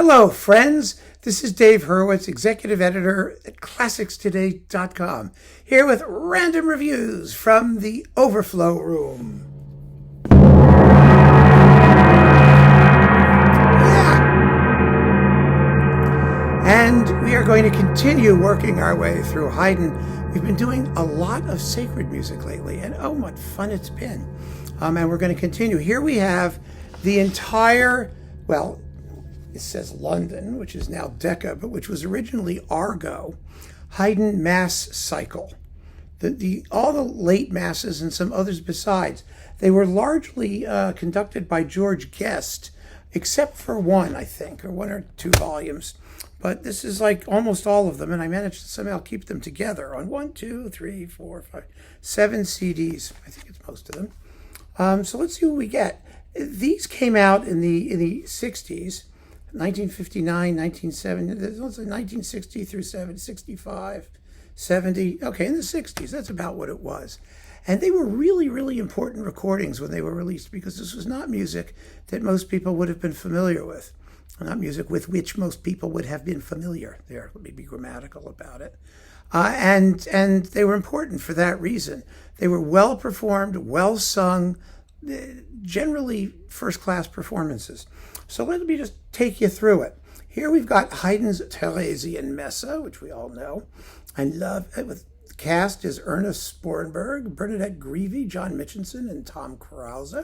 Hello, friends. This is Dave Hurwitz, executive editor at ClassicsToday.com, here with random reviews from the Overflow room. And we are going to continue working our way through Haydn. We've been doing a lot of sacred music lately, and oh, what fun it's been. And we're going to continue. Here we have the entire, well, it says London, which is now Decca, but which was originally Argo, Haydn Mass Cycle. All the late masses and some others besides, they were largely conducted by George Guest, except for one, I think, or one or two volumes. But this is like almost all of them, and I managed to somehow keep them together on 7 CDs. I think it's most of them. So let's see what we get. These came out in the 60s. 1959, 1970, 1960 through 65, 70. Okay, in the 60s, that's about what it was. And they were really, really important recordings when they were released because this was not music that most people would have been familiar with. Not music with which most people would have been familiar. There, let me be grammatical about it. And they were important for that reason. They were well performed, well sung, generally first-class performances. So let me just take you through it. Here we've got Haydn's Theresian Messe, which we all know. I love it. With the cast is Ernest Sporenberg, Bernadette Greevy, John Mitchinson, and Tom Krause,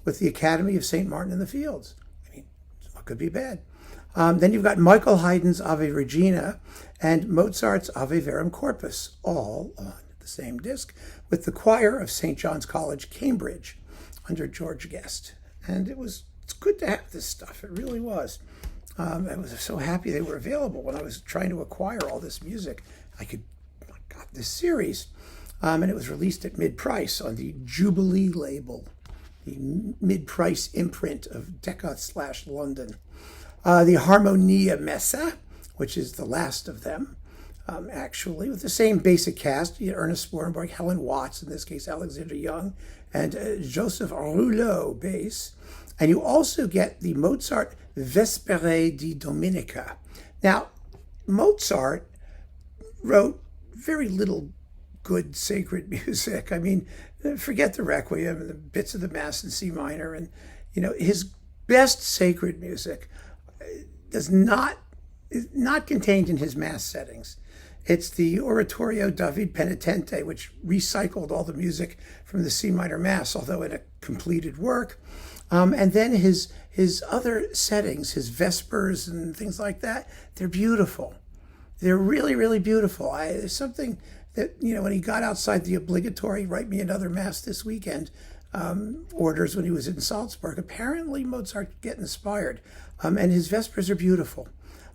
with the Academy of St. Martin in the Fields. I mean, what could be bad? Then you've got Michael Haydn's Ave Regina and Mozart's Ave Verum Corpus, all on the same disc, with the choir of St. John's College, Cambridge, under George Guest. And it's good to have this stuff. It really was. I was so happy they were available when I was trying to acquire all this music. I got this series. And it was released at mid-price on the Jubilee label, the mid-price imprint of Decca/London. The Harmonia Messe, which is the last of them, actually, with the same basic cast. You had Ernest Sporenberg, Helen Watts, in this case Alexander Young, and Joseph Rouleau bass. And you also get the Mozart Vespere di Domenica. Now, Mozart wrote very little good sacred music. I mean, forget the Requiem and the bits of the Mass in C minor. And, his best sacred music is not contained in his Mass settings. It's the Oratorio David Penitente, which recycled all the music from the C minor Mass, although in a completed work. And then his other settings, his Vespers and things like that, they're beautiful. They're really, really beautiful. There's something that, when he got outside the obligatory write me another Mass this weekend orders when he was in Salzburg, apparently Mozart get inspired. And his Vespers are beautiful.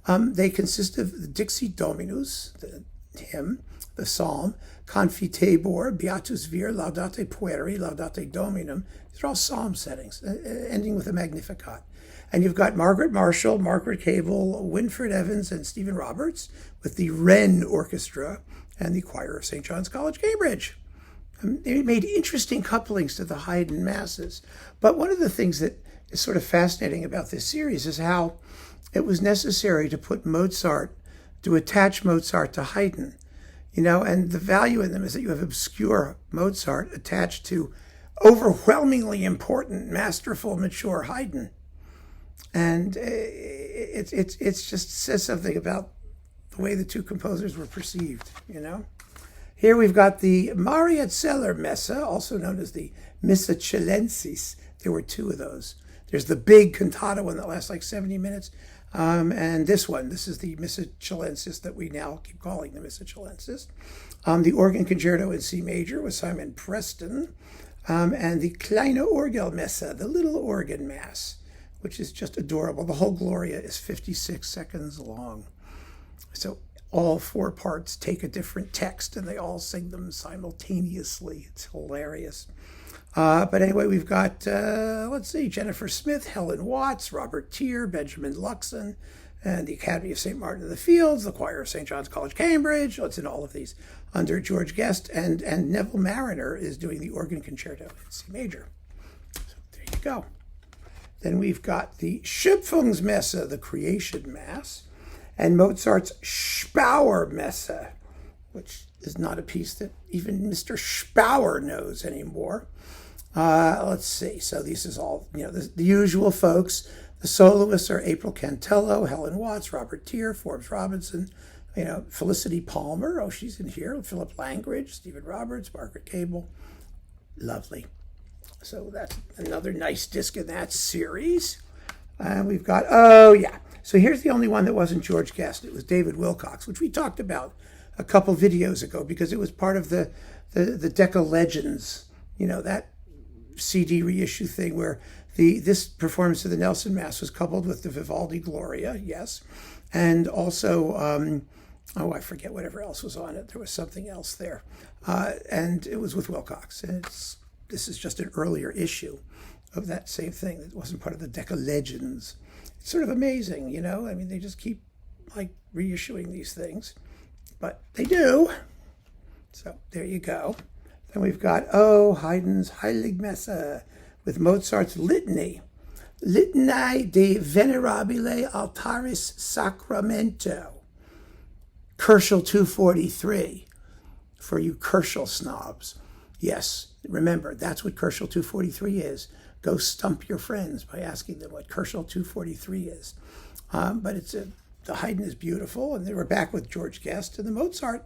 They consist of the Dixie Dominus, the hymn, the psalm, Confiteor, Beatus Vir, Laudate Pueri, Laudate Dominum. These are all psalm settings, ending with a Magnificat. And you've got Margaret Marshall, Margaret Cable, Winfred Evans, and Stephen Roberts with the Wren Orchestra and the choir of St. John's College, Cambridge. They made interesting couplings to the Haydn Masses. But one of the things that is sort of fascinating about this series is how it was necessary to attach Mozart to Haydn. And the value in them is that you have obscure Mozart attached to overwhelmingly important, masterful, mature Haydn. And it just says something about the way the two composers were perceived, Here we've got the Mariazeller Messe, also known as the Missa Chilensis. There were two of those. There's the big cantata one that lasts like 70 minutes. And this is the Missa Chilensis that we now keep calling the Missa Chilensis. The organ concerto in C major with Simon Preston. And the Kleine Orgelmesse, the little organ mass, which is just adorable. The whole Gloria is 56 seconds long. So all four parts take a different text and they all sing them simultaneously. It's hilarious. But anyway, we've got, Jennifer Smith, Helen Watts, Robert Tier, Benjamin Luxon, and the Academy of St. Martin in the Fields, the choir of St. John's College, Cambridge. It's in all of these under George Guest, and Neville Marriner is doing the organ concerto in C major. So there you go. Then we've got the Schöpfungsmesse, the Creation Mass, and Mozart's Spauermesse, which is not a piece that even Mr. Spauer knows anymore. Let's see. So this is all, the usual folks. The soloists are April Cantello, Helen Watts, Robert Tier, Forbes Robinson, Felicity Palmer. Oh, she's in here. Philip Langridge, Stephen Roberts, Margaret Cable. Lovely. So that's another nice disc in that series. And we've got, so here's the only one that wasn't George Guest. It was David Wilcox, which we talked about a couple videos ago because it was part of the Decca Legends, that CD reissue thing where this performance of the Nelson Mass was coupled with the Vivaldi Gloria, yes. And also, I forget whatever else was on it. There was something else there. And it was with Wilcox. And this is just an earlier issue of that same thing. It wasn't part of the Decca Legends. It's sort of amazing, they just keep reissuing these things, but they do. So there you go. Then we've got, Haydn's Heiligmesse with Mozart's Litany. Litany de Venerabile Altaris Sacramento. Kerschel 243, for you Kerschel snobs. Yes, remember, that's what Kerschel 243 is. Go stump your friends by asking them what Kerschel 243 is. But the Haydn is beautiful, and they were back with George Guest, and the Mozart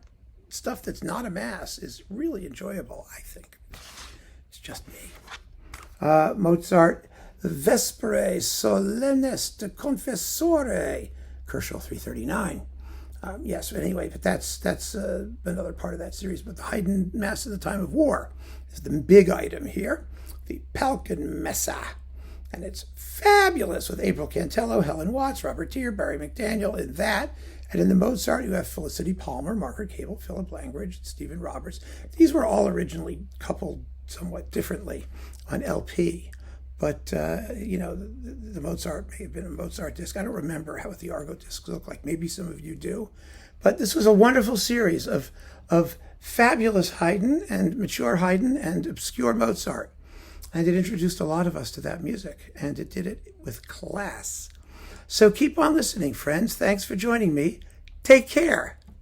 stuff that's not a mass is really enjoyable, I think. It's just me. Mozart, Vespere Solemnis de Confessore, Kerschel 339. Yes, but anyway, but that's another part of that series. But the Haydn Mass of the Time of War is the big item here, the Palkenmesse. And it's fabulous with April Cantello, Helen Watts, Robert Tier, Barry McDaniel in that. And in the Mozart, you have Felicity Palmer, Margaret Cable, Philip Langridge, Stephen Roberts. These were all originally coupled somewhat differently on LP. But, the Mozart may have been a Mozart disc. I don't remember what the Argo discs look like. Maybe some of you do. But this was a wonderful series of fabulous Haydn and mature Haydn and obscure Mozart. And it introduced a lot of us to that music. And it did it with class. So keep on listening, friends. Thanks for joining me. Take care.